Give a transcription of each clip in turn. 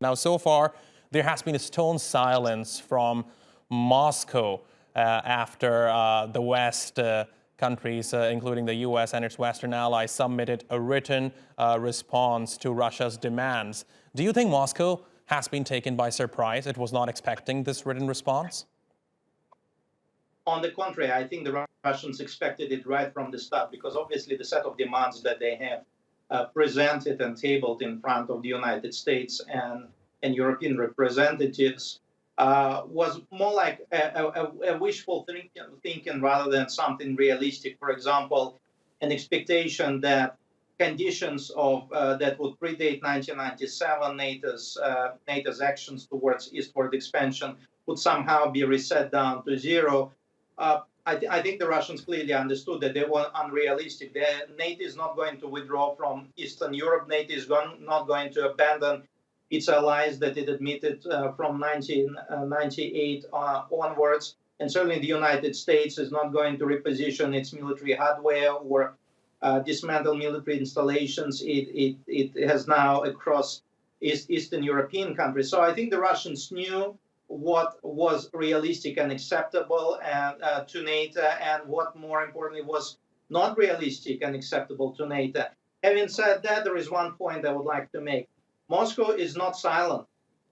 Now, so far, there has been a stone silence from Moscow after the West countries, including the U.S. and its Western allies, submitted a written response to Russia's demands. Do you think Moscow has been taken by surprise? It was not expecting this written response? On the contrary, I think the Russians expected it right from the start, because obviously the set of demands that they have presented and tabled in front of the United States and European representatives was more like a wishful thinking rather than something realistic. For example, an expectation that conditions of that would predate 1997 NATO's actions towards eastward expansion would somehow be reset down to zero. I think the Russians clearly understood that they were unrealistic. NATO is not going to withdraw from Eastern Europe. NATO is not going to abandon its allies that it admitted from 1998 onwards. And certainly the United States is not going to reposition its military hardware or dismantle military installations it has now across Eastern European countries. So I think the Russians knew what was realistic and acceptable to NATO, and what, more importantly, was not realistic and acceptable to NATO. Having said that, there is one point I would like to make. Moscow is not silent.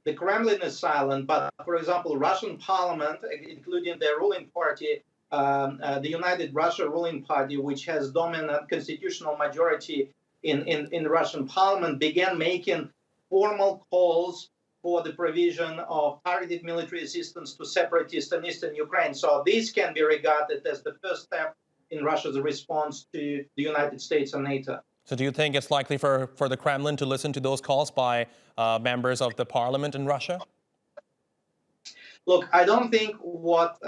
The Kremlin is silent, but, for example, Russian parliament, including the ruling party, the United Russia ruling party, which has dominant constitutional majority in Russian parliament, began making formal calls for the provision of targeted military assistance to separatists in eastern Ukraine. So this can be regarded as the first step in Russia's response to the United States and NATO. So do you think it's likely for the Kremlin to listen to those calls by members of the parliament in Russia? Look, I don't think what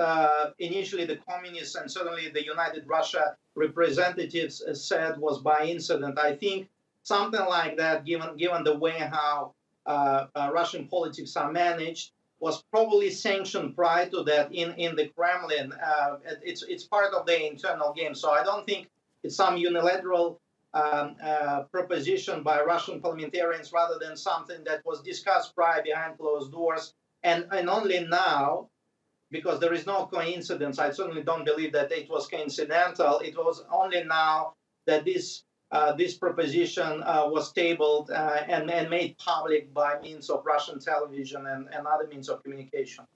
initially the communists and certainly the United Russia representatives said was by incident. I think something like that, given the way how Russian politics are managed, was probably sanctioned prior to that in the Kremlin. It's part of the internal game. So I don't think it's some unilateral proposition by Russian parliamentarians rather than something that was discussed prior behind closed doors. And only now, because there is no coincidence, I certainly don't believe that it was coincidental, it was only now that this proposition was tabled and made public by means of Russian television and other means of communication.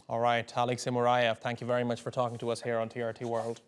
All right, Alexey Muraviev, thank you very much for talking to us here on TRT World.